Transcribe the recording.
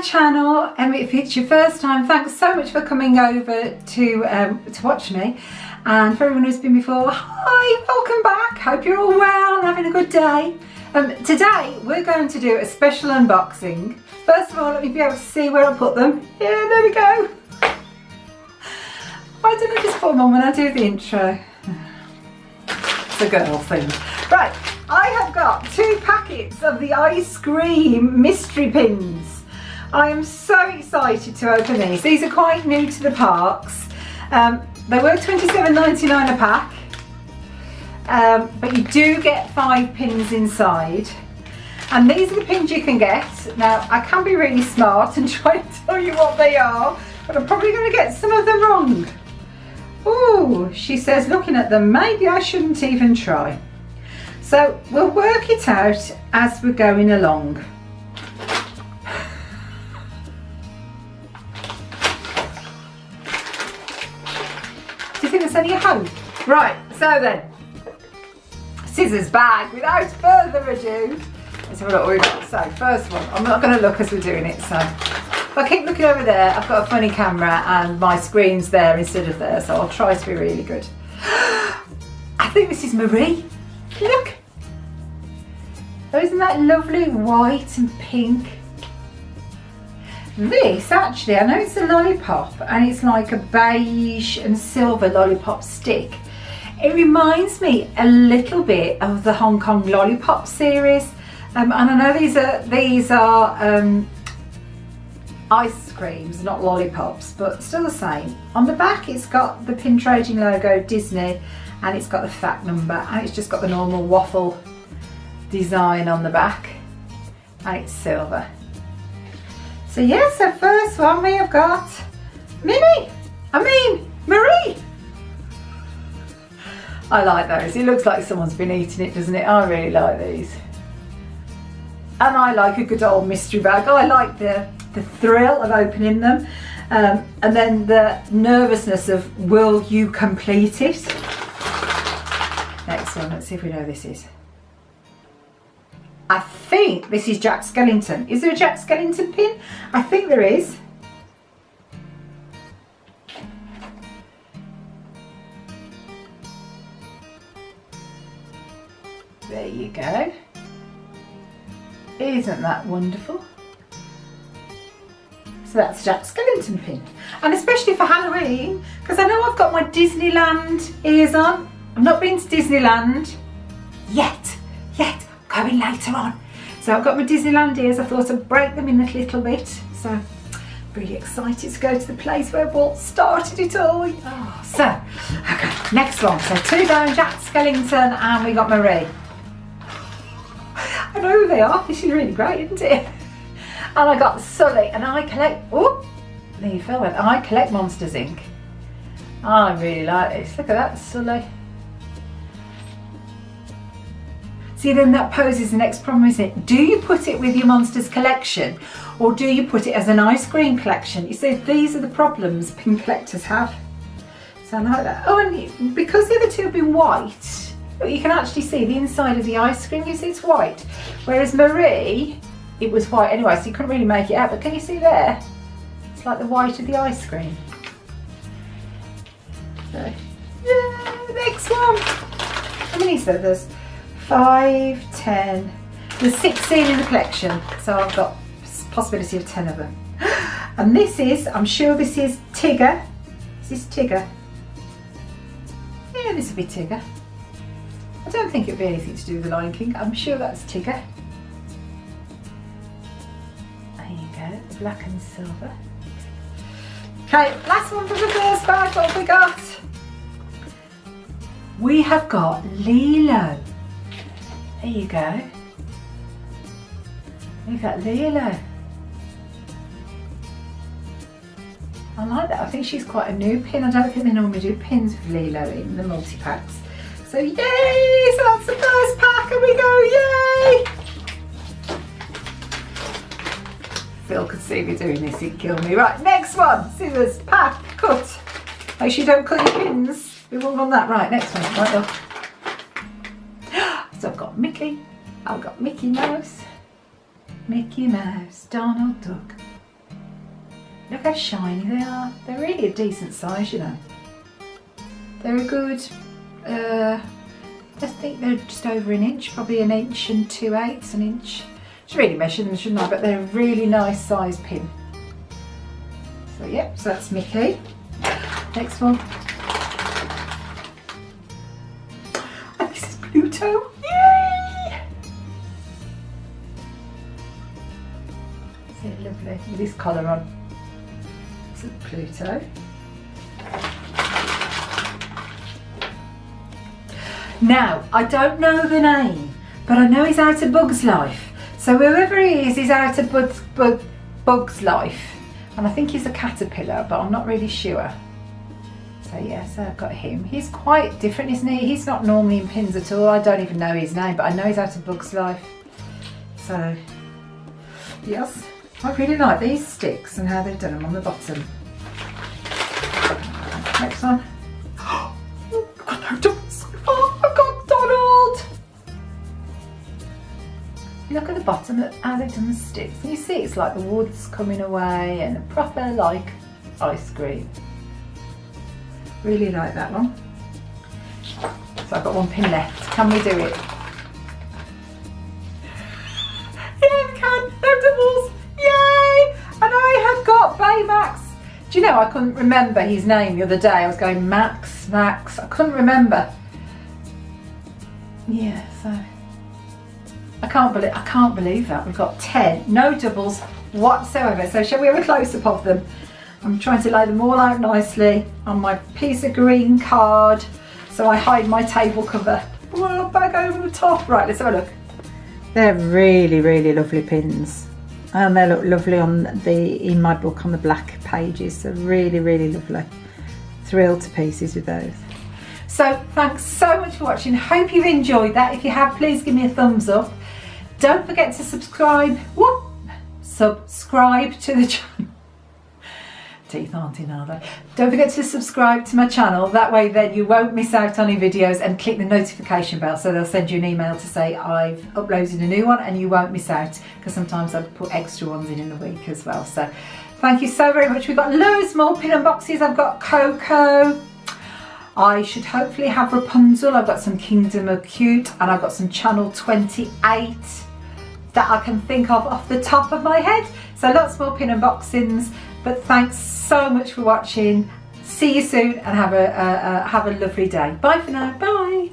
channel, and if it's your first time, thanks so much for coming over to watch me. And for everyone who's been before, hi, welcome back. Hope you're all well and having a good day. Today we're going to do a special unboxing. First of all, let me be able to see where I put them. Yeah, there we go. I don't know, just put them on when I do the intro. It's a girl thing. Right, I have got 2 packets of the ice cream mystery pins. I am so excited to open these. These are quite new to the parks. They were $27.99 a pack, but you do get 5 pins inside. And these are the pins you can get. Now, I can be really smart and try to tell you what they are, but I'm probably going to get some of them wrong. Ooh, she says, looking at them, maybe I shouldn't even try. So we'll work it out as we're going along. Do you think there's any hope? Right, so then, scissors bag, without further ado. Let's have a look what we've got. So, first one, I'm not going to look as we're doing it, so. If I keep looking over there, I've got a funny camera and my screen's there instead of there, so I'll try to be really good. I think this is Marie. Look. Oh, isn't that lovely white and pink? This, actually, I know it's a lollipop and it's like a beige and silver lollipop stick. It reminds me a little bit of the Hong Kong lollipop series. And I know these are ice creams, not lollipops, but still the same. On the back it's got the pin trading logo, Disney, and it's got the fact number, and it's just got the normal waffle design on the back, and it's silver. So yes, the first one we have got Marie. I like those. It looks like someone's been eating it, doesn't it? I really like these. And I like a good old mystery bag. I like the thrill of opening them, and then the nervousness of, will you complete it? Next one, let's see if we know who this is. I think this is Jack Skellington. Is there a Jack Skellington pin? I think there is. There you go. Isn't that wonderful? So that's Jack Skellington pin. And especially for Halloween, because I know I've got my Disneyland ears on. I've not been to Disneyland yet. Going later on. So I've got my Disneyland ears. I thought I'd break them in a little bit. So really excited to go to the place where Walt started it all. Oh, so, okay, next one. So 2 down, Jack Skellington, and we got Marie. I know who they are. This is really great, isn't it? And I got Sully, and I collect, oh, there you fell. I collect Monsters Inc. I really like this. Look at that, Sully. See, then that poses the next problem, isn't it? Do you put it with your Monsters collection, or do you put it as an ice cream collection? You see, these are the problems pin collectors have. So I like that. Oh, and because the other 2 have been white, you can actually see the inside of the ice cream. You see it's white. Whereas Marie, it was white anyway, so you couldn't really make it out. But can you see there? It's like the white of the ice cream. So, yeah, next one. How many is there? There's 5, 10. There's 16 in the collection, so I've got possibility of 10 of them. And this is, I'm sure this is Tigger. Is this Tigger? Yeah, this will be Tigger. I don't think it'd be anything to do with the Lion King. I'm sure that's Tigger. There you go, black and silver. Okay, last one from the first bag. What have we got? We have got Lilo. There you go. We've got Lilo. I like that. I think she's quite a new pin. I don't think they normally do pins with Lilo in the multi-packs. So yay! So that's the first pack, and we go, yay! Phil could see me doing this, he'd kill me. Right, next one. Scissors, pack, cut. Make sure you don't cut your pins. We won't want that. Right, next one. Right, look. So I've got Mickey, I've got Mickey Mouse, Donald Duck, Look how shiny they are. They're really a decent size, you know. They're a good, I think they're just over an inch, probably an inch and 2/8, an inch. Should really measure them, shouldn't I? But they're a really nice size pin. So yep, so that's Mickey. Next one. And this is Pluto. Yay! Isn't it lovely with this collar on? This is Pluto. Now, I don't know the name, but I know he's out of Bug's life. So whoever he is, he's out of Bug's life. And I think he's a caterpillar, but I'm not really sure. So yeah, so I've got him. He's quite different, isn't he? He's not normally in pins at all. I don't even know his name, but I know he's out of Bug's life. So, yes. I really like these sticks and how they've done them on the bottom. Next one. Oh, no, don't. I've got Donald! Look at the bottom of how they've done the sticks. And you see it's like the wood's coming away and a proper like ice cream. Really like that one. So I've got one pin left. Can we do it? Yeah, we can. No doubles. Yay! And I have got Baymax. Do you know, I couldn't remember his name the other day. I was going Max. I couldn't remember. Yeah, so I can't believe that we've got 10, no doubles whatsoever. So shall we have a close-up of them? I'm trying to lay them all out nicely on my piece of green card so I hide my table cover. Oh, back over the top. Right, let's have a look. They're really, really lovely pins. And they look lovely in my book on the black pages. So really, really lovely. Thrilled to pieces with those. So thanks so much for watching. Hope you've enjoyed that. If you have, please give me a thumbs up. Don't forget to subscribe. Whoop! Subscribe to the channel. Teeth aren't in, are they? Don't forget to subscribe to my channel. That way then you won't miss out on any videos, and click the notification bell so they'll send you an email to say I've uploaded a new one and you won't miss out, because sometimes I put extra ones in the week as well. So thank you so very much. We've got loads more pin unboxes. I've got Coco. I should hopefully have Rapunzel. I've got some Kingdom of Cute, and I've got some Channel 28 that I can think of off the top of my head. So lots more pin unboxings, but thanks so much for watching. See you soon and have a lovely day. Bye for now. Bye.